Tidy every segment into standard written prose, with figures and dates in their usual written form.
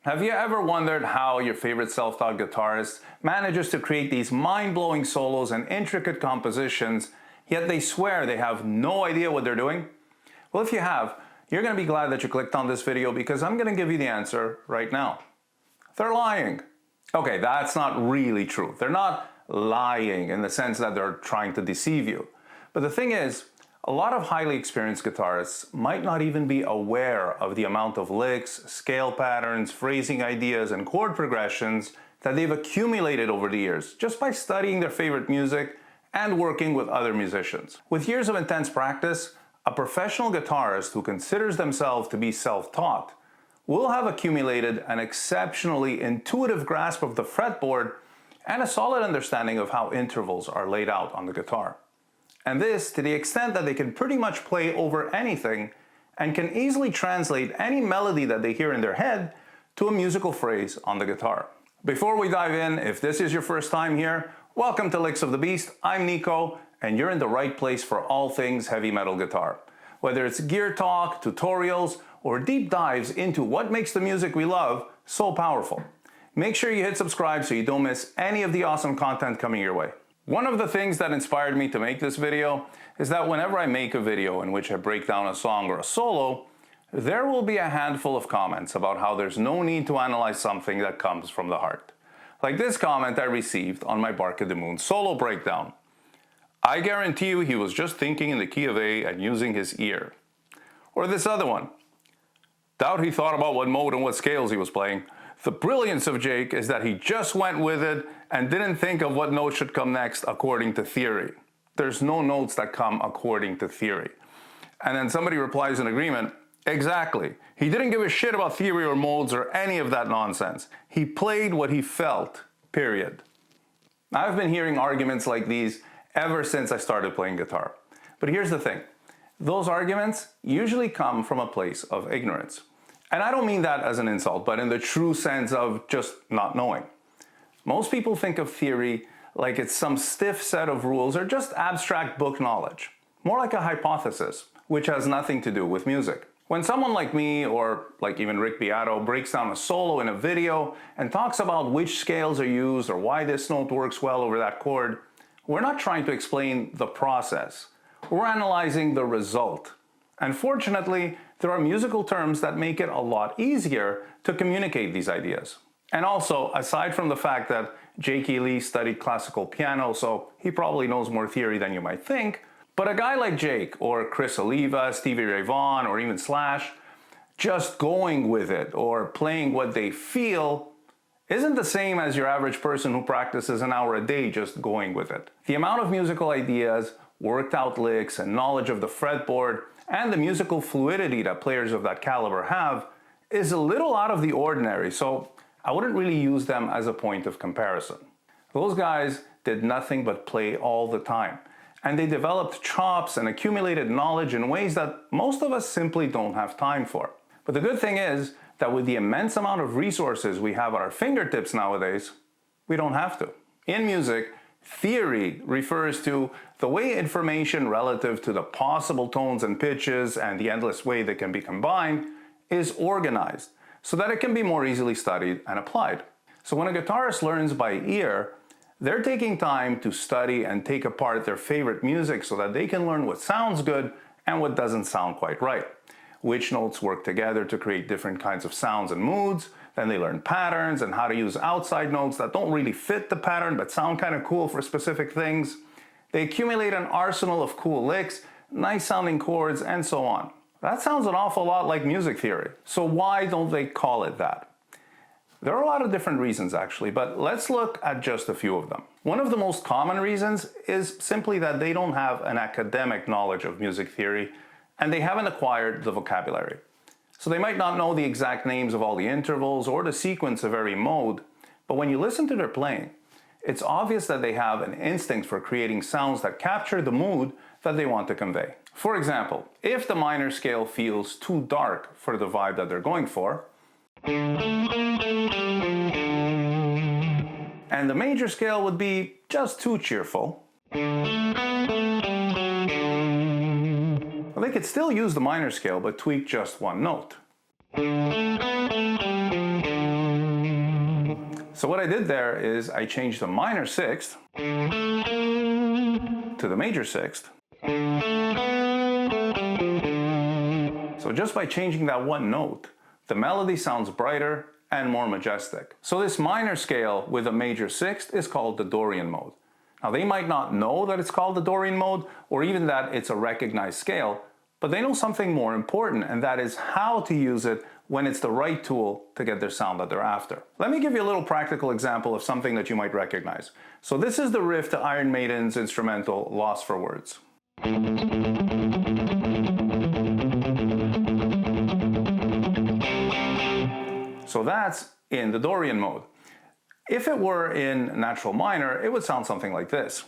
Have you ever wondered how your favorite self-taught guitarist manages to create these mind-blowing solos and intricate compositions, yet they swear they have no idea what they're doing? Well, if you have, you're going to be glad that you clicked on this video because I'm going to give you the answer right now. They're lying. Okay, that's not really true. They're not lying in the sense that they're trying to deceive you. But the thing is, a lot of highly experienced guitarists might not even be aware of the amount of licks, scale patterns, phrasing ideas, and chord progressions that they've accumulated over the years just by studying their favorite music and working with other musicians. With years of intense practice, a professional guitarist who considers themselves to be self-taught will have accumulated an exceptionally intuitive grasp of the fretboard and a solid understanding of how intervals are laid out on the guitar. And this to the extent that they can pretty much play over anything and can easily translate any melody that they hear in their head to a musical phrase on the guitar. Before we dive in, if this is your first time here, welcome to Licks of the Beast. I'm Nico, and you're in the right place for all things heavy metal guitar. Whether it's gear talk, tutorials, or deep dives into what makes the music we love so powerful. Make sure you hit subscribe so you don't miss any of the awesome content coming your way. One of the things that inspired me to make this video is that whenever I make a video in which I break down a song or a solo, there will be a handful of comments about how there's no need to analyze something that comes from the heart. Like this comment I received on my Bark at the Moon solo breakdown. I guarantee you he was just thinking in the key of A and using his ear. Or this other one. Doubt he thought about what mode and what scales he was playing. The brilliance of Jake is that he just went with it and didn't think of what note should come next according to theory. There's no notes that come according to theory. And then somebody replies in agreement, exactly. He didn't give a shit about theory or modes or any of that nonsense. He played what he felt, period. I've been hearing arguments like these ever since I started playing guitar. But here's the thing. Those arguments usually come from a place of ignorance. And I don't mean that as an insult, but in the true sense of just not knowing. Most people think of theory like it's some stiff set of rules or just abstract book knowledge. More like a hypothesis, which has nothing to do with music. When someone like me, or like even Rick Beato, breaks down a solo in a video and talks about which scales are used or why this note works well over that chord, we're not trying to explain the process. We're analyzing the result. And fortunately, there are musical terms that make it a lot easier to communicate these ideas. And also, aside from the fact that Jake Lee studied classical piano, so he probably knows more theory than you might think, but a guy like Jake, or Chris Oliva, Stevie Ray Vaughan, or even Slash, just going with it or playing what they feel isn't the same as your average person who practices an hour a day just going with it. The amount of musical ideas, worked out licks, and knowledge of the fretboard, and the musical fluidity that players of that caliber have is a little out of the ordinary, so I wouldn't really use them as a point of comparison. Those guys did nothing but play all the time, and they developed chops and accumulated knowledge in ways that most of us simply don't have time for. But the good thing is that with the immense amount of resources we have at our fingertips nowadays, we don't have to. In music, theory refers to the way information relative to the possible tones and pitches and the endless way they can be combined is organized so that it can be more easily studied and applied. So when a guitarist learns by ear, they're taking time to study and take apart their favorite music so that they can learn what sounds good and what doesn't sound quite right. Which notes work together to create different kinds of sounds and moods. Then they learn patterns and how to use outside notes that don't really fit the pattern but sound kind of cool for specific things. They accumulate an arsenal of cool licks, nice sounding chords, and so on. That sounds an awful lot like music theory. So why don't they call it that? There are a lot of different reasons actually, but let's look at just a few of them. One of the most common reasons is simply that they don't have an academic knowledge of music theory and they haven't acquired the vocabulary. So they might not know the exact names of all the intervals or the sequence of every mode, but when you listen to their playing, it's obvious that they have an instinct for creating sounds that capture the mood that they want to convey. For example, if the minor scale feels too dark for the vibe that they're going for, and the major scale would be just too cheerful, well, they could still use the minor scale but tweak just one note. So what I did there is I changed the minor sixth to the major sixth. So just by changing that one note, the melody sounds brighter and more majestic. So this minor scale with a major sixth is called the Dorian mode. Now they might not know that it's called the Dorian mode or even that it's a recognized scale, but they know something more important, and that is how to use it when it's the right tool to get their sound that they're after. Let me give you a little practical example of something that you might recognize. So this is the riff to Iron Maiden's instrumental Lost for Words. So that's in the Dorian mode. If it were in natural minor, it would sound something like this.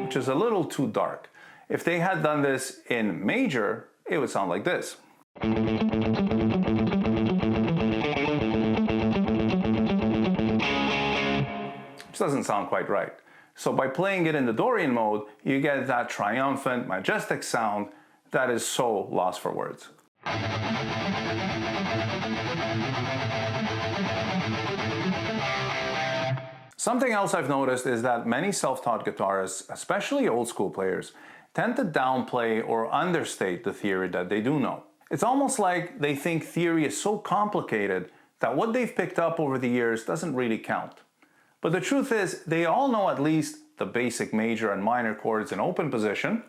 Which is a little too dark. If they had done this in major, it would sound like this. Which doesn't sound quite right. So by playing it in the Dorian mode, you get that triumphant, majestic sound that is so lost for words. Something else I've noticed is that many self-taught guitarists, especially old school players, tend to downplay or understate the theory that they do know. It's almost like they think theory is so complicated that what they've picked up over the years doesn't really count. But the truth is, they all know at least the basic major and minor chords in open position,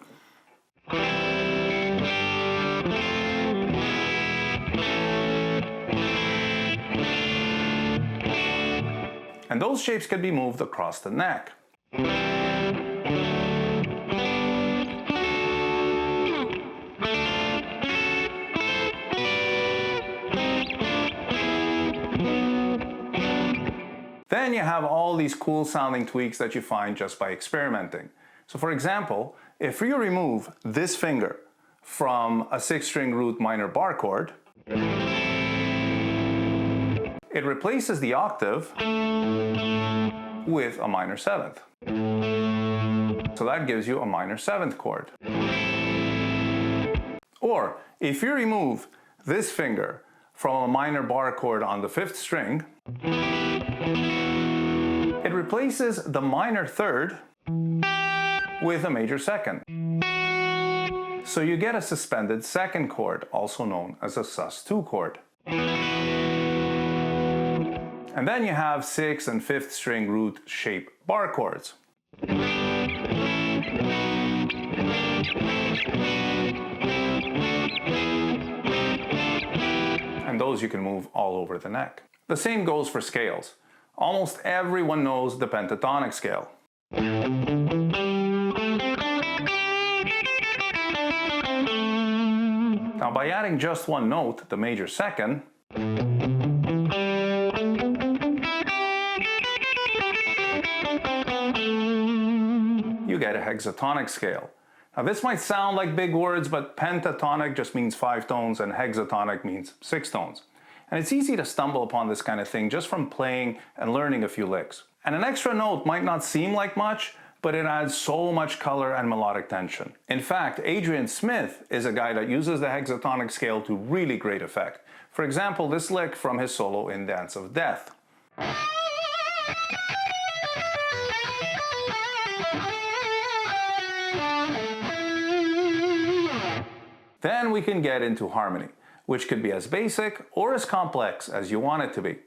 and those shapes can be moved across the neck. Then you have all these cool sounding tweaks that you find just by experimenting. So for example, if you remove this finger from a 6-string root minor bar chord, it replaces the octave with a minor 7th. So that gives you a minor 7th chord. Or if you remove this finger from a minor bar chord on the 5th string, it replaces the minor 3rd with a major 2nd. So you get a suspended 2nd chord, also known as a sus2 chord. And then you have 6th and 5th string root shape bar chords. And those you can move all over the neck. The same goes for scales. Almost everyone knows the pentatonic scale. Now by adding just one note, the major 2nd, you get a hexatonic scale. Now this might sound like big words, but pentatonic just means 5 tones and hexatonic means 6 tones. And it's easy to stumble upon this kind of thing just from playing and learning a few licks. And an extra note might not seem like much, but it adds so much color and melodic tension. In fact, Adrian Smith is a guy that uses the hexatonic scale to really great effect. For example, this lick from his solo in Dance of Death. Then we can get into harmony, which could be as basic or as complex as you want it to be.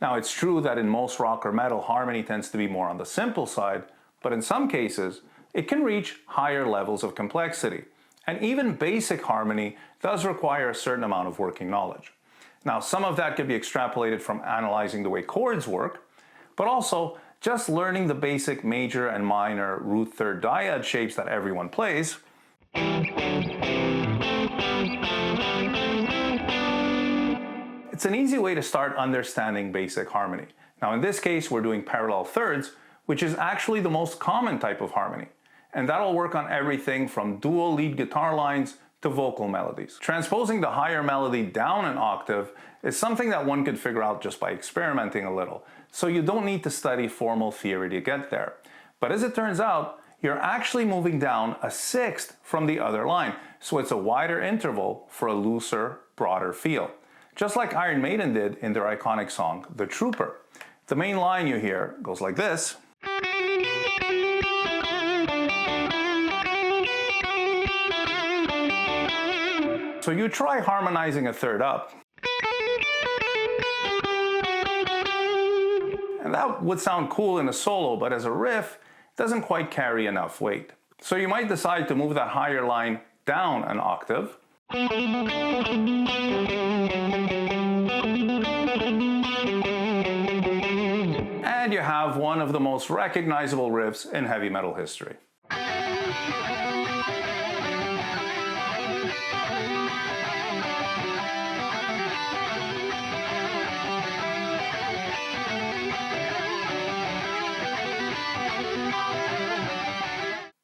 Now it's true that in most rock or metal, harmony tends to be more on the simple side, but in some cases, it can reach higher levels of complexity. And even basic harmony does require a certain amount of working knowledge. Now some of that could be extrapolated from analyzing the way chords work, but also just learning the basic major and minor root third dyad shapes that everyone plays. It's an easy way to start understanding basic harmony. Now in this case, we're doing parallel thirds, which is actually the most common type of harmony. And that'll work on everything from dual lead guitar lines to vocal melodies. Transposing the higher melody down an octave is something that one could figure out just by experimenting a little. So you don't need to study formal theory to get there. But as it turns out, you're actually moving down a sixth from the other line. So it's a wider interval for a looser, broader feel. Just like Iron Maiden did in their iconic song, The Trooper. The main line you hear goes like this. So you try harmonizing a third up, and that would sound cool in a solo, but as a riff, it doesn't quite carry enough weight. So you might decide to move that higher line down an octave, and you have one of the most recognizable riffs in heavy metal history.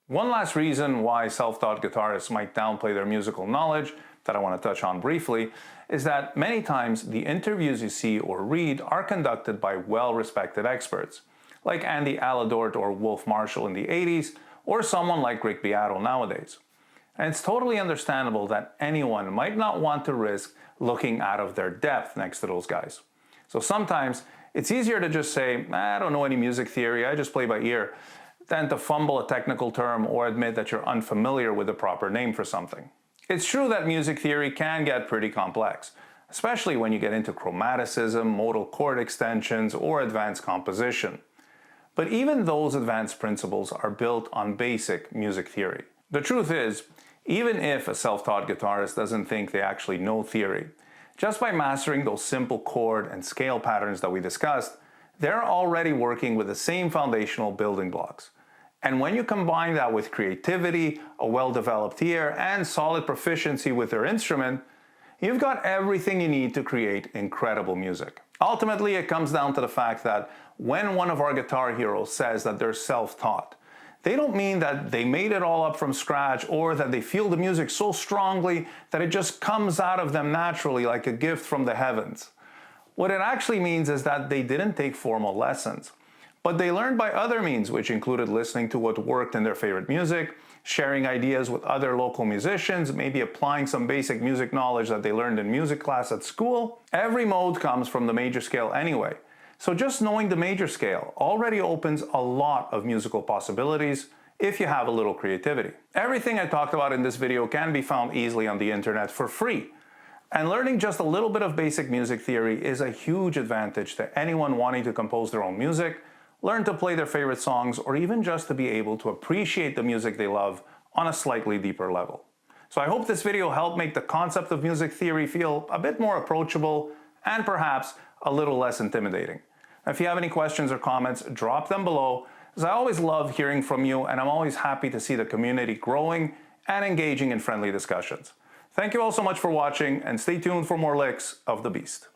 One last reason why self-taught guitarists might downplay their musical knowledge that I want to touch on briefly is that many times the interviews you see or read are conducted by well-respected experts, like Andy Aladort or Wolf Marshall in the 80s, or someone like Rick Beato nowadays. And it's totally understandable that anyone might not want to risk looking out of their depth next to those guys. So sometimes it's easier to just say, I don't know any music theory, I just play by ear, than to fumble a technical term or admit that you're unfamiliar with the proper name for something. It's true that music theory can get pretty complex, especially when you get into chromaticism, modal chord extensions, or advanced composition. But even those advanced principles are built on basic music theory. The truth is, even if a self-taught guitarist doesn't think they actually know theory, just by mastering those simple chord and scale patterns that we discussed, they're already working with the same foundational building blocks. And when you combine that with creativity, a well-developed ear, and solid proficiency with their instrument, you've got everything you need to create incredible music. Ultimately, it comes down to the fact that when one of our guitar heroes says that they're self-taught, they don't mean that they made it all up from scratch or that they feel the music so strongly that it just comes out of them naturally like a gift from the heavens. What it actually means is that they didn't take formal lessons, but they learned by other means, which included listening to what worked in their favorite music, sharing ideas with other local musicians, maybe applying some basic music knowledge that they learned in music class at school. Every mode comes from the major scale anyway, so just knowing the major scale already opens a lot of musical possibilities if you have a little creativity. Everything I talked about in this video can be found easily on the internet for free. And learning just a little bit of basic music theory is a huge advantage to anyone wanting to compose their own music, learn to play their favorite songs, or even just to be able to appreciate the music they love on a slightly deeper level. So I hope this video helped make the concept of music theory feel a bit more approachable and perhaps a little less intimidating. If you have any questions or comments, drop them below, as I always love hearing from you and I'm always happy to see the community growing and engaging in friendly discussions. Thank you all so much for watching, and stay tuned for more licks of the beast.